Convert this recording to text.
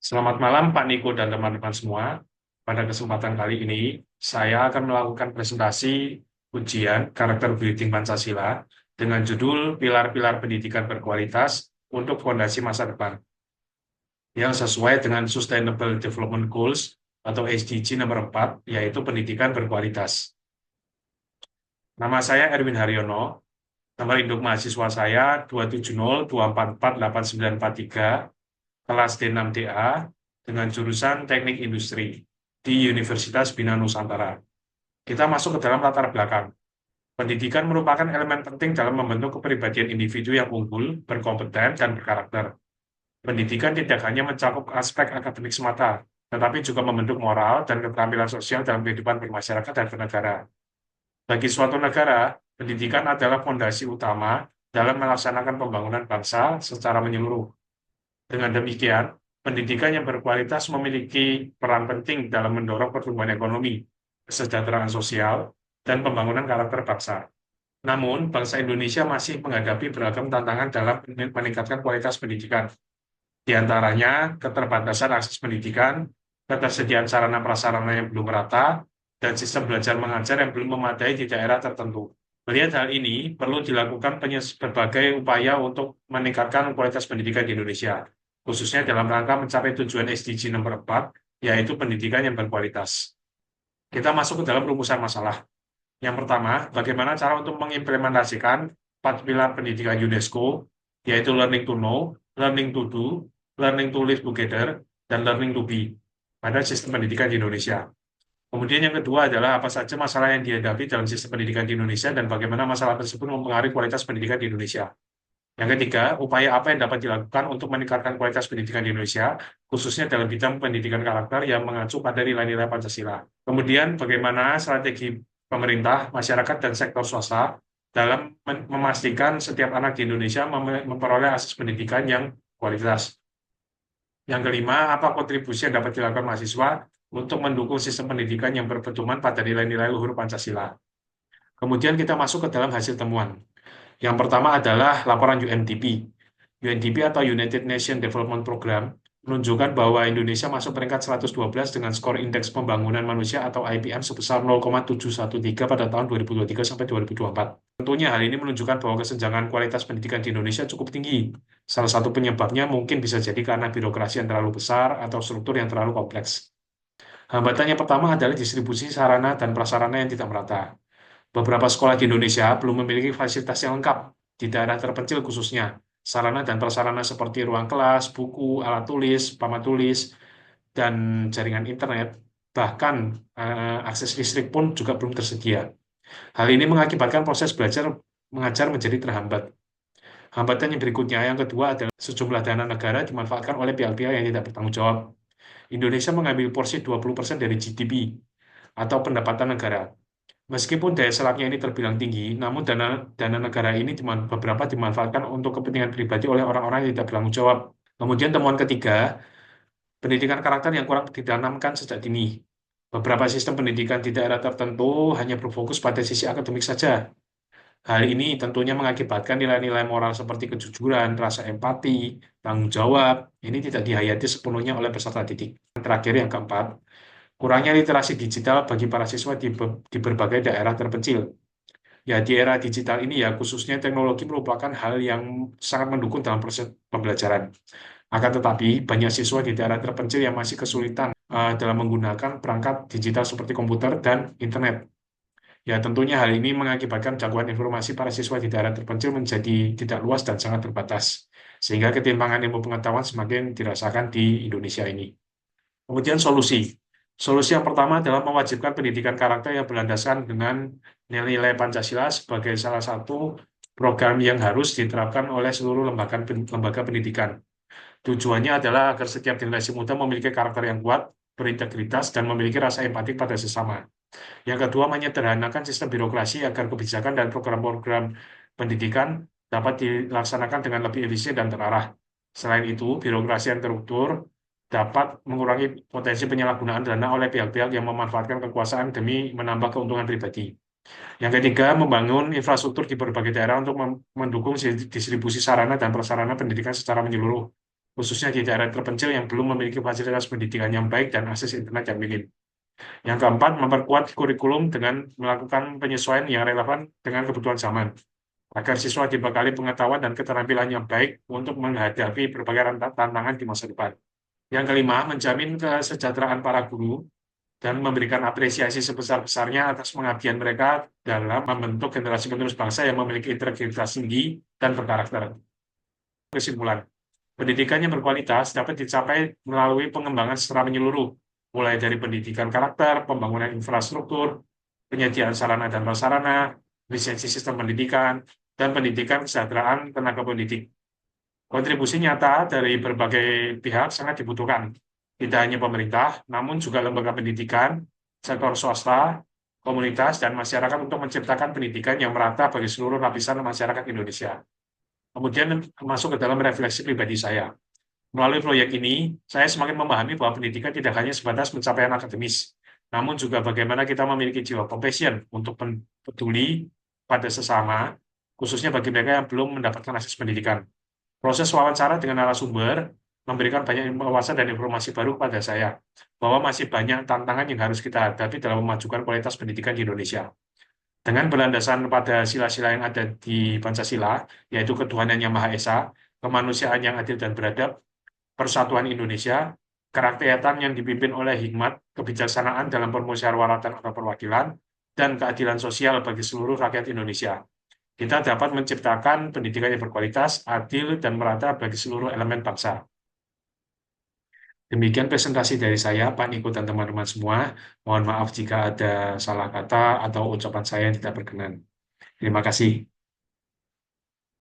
Selamat malam Pak Niko dan teman-teman semua. Pada kesempatan kali ini, saya akan melakukan presentasi ujian karakter building Pancasila dengan judul Pilar-Pilar Pendidikan Berkualitas untuk Fondasi Masa Depan yang sesuai dengan Sustainable Development Goals atau SDG nomor 4, yaitu pendidikan berkualitas. Nama saya Erwin Haryono, nomor induk mahasiswa saya 270244893, kelas D6DA dengan jurusan Teknik Industri di Universitas Bina Nusantara. Kita masuk ke dalam latar belakang. Pendidikan merupakan elemen penting dalam membentuk kepribadian individu yang unggul, berkompeten, dan berkarakter. Pendidikan tidak hanya mencakup aspek akademik semata, tetapi juga membentuk moral dan keterampilan sosial dalam kehidupan bermasyarakat dan bernegara. Bagi suatu negara, pendidikan adalah fondasi utama dalam melaksanakan pembangunan bangsa secara menyeluruh. Dengan demikian, pendidikan yang berkualitas memiliki peran penting dalam mendorong pertumbuhan ekonomi, kesejahteraan sosial, dan pembangunan karakter bangsa. Namun, bangsa Indonesia masih menghadapi beragam tantangan dalam meningkatkan kualitas pendidikan. Di antaranya, keterbatasan akses pendidikan, ketersediaan sarana prasarana yang belum merata, dan sistem belajar mengajar yang belum memadai di daerah tertentu. Melihat hal ini, perlu dilakukan berbagai upaya untuk meningkatkan kualitas pendidikan di Indonesia, khususnya dalam rangka mencapai tujuan SDG nomor 4, yaitu pendidikan yang berkualitas. Kita masuk ke dalam rumusan masalah. Yang pertama, bagaimana cara untuk mengimplementasikan 4 pilar pendidikan UNESCO, yaitu learning to know, learning to do, learning to live together, dan learning to be pada sistem pendidikan di Indonesia. Kemudian yang kedua adalah apa saja masalah yang dihadapi dalam sistem pendidikan di Indonesia dan bagaimana masalah tersebut mempengaruhi kualitas pendidikan di Indonesia. Yang ketiga, upaya apa yang dapat dilakukan untuk meningkatkan kualitas pendidikan di Indonesia, khususnya dalam bidang pendidikan karakter yang mengacu pada nilai-nilai Pancasila. Kemudian, bagaimana strategi pemerintah, masyarakat, dan sektor swasta dalam memastikan setiap anak di Indonesia memperoleh akses pendidikan yang kualitas. Yang kelima, apa kontribusi yang dapat dilakukan mahasiswa untuk mendukung sistem pendidikan yang berpedoman pada nilai-nilai luhur Pancasila. Kemudian kita masuk ke dalam hasil temuan. Yang pertama adalah laporan UNDP. UNDP atau United Nations Development Program menunjukkan bahwa Indonesia masuk peringkat 112 dengan skor Indeks Pembangunan Manusia atau IPM sebesar 0,713 pada tahun 2023 sampai 2024. Tentunya hal ini menunjukkan bahwa kesenjangan kualitas pendidikan di Indonesia cukup tinggi. Salah satu penyebabnya mungkin bisa jadi karena birokrasi yang terlalu besar atau struktur yang terlalu kompleks. Hambatan yang pertama adalah distribusi sarana dan prasarana yang tidak merata. Beberapa sekolah di Indonesia belum memiliki fasilitas yang lengkap di daerah terpencil khususnya. Sarana dan prasarana seperti ruang kelas, buku, alat tulis, papan tulis, dan jaringan internet, bahkan akses listrik pun juga belum tersedia. Hal ini mengakibatkan proses belajar mengajar menjadi terhambat. Hambatan yang berikutnya, yang kedua adalah sejumlah dana negara dimanfaatkan oleh pihak-pihak yang tidak bertanggung jawab. Indonesia mengambil porsi 20% dari GDP atau pendapatan negara. Meskipun daya serapnya ini terbilang tinggi, namun dana negara ini beberapa dimanfaatkan untuk kepentingan pribadi oleh orang-orang yang tidak bertanggung jawab. Kemudian temuan ketiga, pendidikan karakter yang kurang ditanamkan sejak dini. Beberapa sistem pendidikan di daerah tertentu hanya berfokus pada sisi akademik saja. Hal ini tentunya mengakibatkan nilai-nilai moral seperti kejujuran, rasa empati, tanggung jawab, ini tidak dihayati sepenuhnya oleh peserta didik. Yang terakhir, yang keempat, kurangnya literasi digital bagi para siswa di berbagai daerah terpencil. Ya, di era digital ini ya, khususnya teknologi merupakan hal yang sangat mendukung dalam proses pembelajaran. Akan tetapi, banyak siswa di daerah terpencil yang masih kesulitan dalam menggunakan perangkat digital seperti komputer dan internet. Ya, tentunya hal ini mengakibatkan jangkauan informasi para siswa di daerah terpencil menjadi tidak luas dan sangat terbatas, sehingga ketimpangan ilmu pengetahuan semakin dirasakan di Indonesia ini. Kemudian solusi. Solusi yang pertama adalah mewajibkan pendidikan karakter yang berlandaskan dengan nilai-nilai Pancasila sebagai salah satu program yang harus diterapkan oleh seluruh lembaga pendidikan. Tujuannya adalah agar setiap generasi muda memiliki karakter yang kuat, berintegritas, dan memiliki rasa empati pada sesama. Yang kedua, menyederhanakan sistem birokrasi agar kebijakan dan program-program pendidikan dapat dilaksanakan dengan lebih efisien dan terarah. Selain itu, birokrasi yang terukur dapat mengurangi potensi penyalahgunaan dana oleh pihak-pihak yang memanfaatkan kekuasaan demi menambah keuntungan pribadi. Yang ketiga, membangun infrastruktur di berbagai daerah untuk mendukung distribusi sarana dan prasarana pendidikan secara menyeluruh. khususnya di daerah terpencil yang belum memiliki fasilitas pendidikan yang baik dan akses internet yang minim. Yang keempat, memperkuat kurikulum dengan melakukan penyesuaian yang relevan dengan kebutuhan zaman, agar siswa dibekali pengetahuan dan keterampilan yang baik untuk menghadapi berbagai tantangan di masa depan. Yang kelima, menjamin kesejahteraan para guru dan memberikan apresiasi sebesar-besarnya atas pengabdian mereka dalam membentuk generasi penerus bangsa yang memiliki integritas tinggi dan berkarakter. Kesimpulan, pendidikan yang berkualitas dapat dicapai melalui pengembangan secara menyeluruh, mulai dari pendidikan karakter, pembangunan infrastruktur, penyediaan sarana dan prasarana, lisensi sistem pendidikan, dan pendidikan kesejahteraan tenaga pendidik. Kontribusi nyata dari berbagai pihak sangat dibutuhkan, tidak hanya pemerintah, namun juga lembaga pendidikan, sektor swasta, komunitas, dan masyarakat untuk menciptakan pendidikan yang merata bagi seluruh lapisan masyarakat Indonesia. Kemudian masuk ke dalam refleksi pribadi saya. Melalui proyek ini, saya semakin memahami bahwa pendidikan tidak hanya sebatas pencapaian akademis, namun juga bagaimana kita memiliki jiwa compassion untuk peduli pada sesama, khususnya bagi mereka yang belum mendapatkan akses pendidikan. Proses wawancara dengan narasumber memberikan banyak wawasan dan informasi baru pada saya, bahwa masih banyak tantangan yang harus kita hadapi dalam memajukan kualitas pendidikan di Indonesia. Dengan berlandasan pada sila-sila yang ada di Pancasila, yaitu ketuhanan yang Maha Esa, kemanusiaan yang adil dan beradab, persatuan Indonesia, kerakyatan yang dipimpin oleh hikmat, kebijaksanaan dalam permusyawaratan atau perwakilan, dan keadilan sosial bagi seluruh rakyat Indonesia. Kita dapat menciptakan pendidikan yang berkualitas, adil, dan merata bagi seluruh elemen bangsa. Demikian presentasi dari saya, Pak Niko dan teman-teman semua. Mohon maaf jika ada salah kata atau ucapan saya yang tidak berkenan. Terima kasih.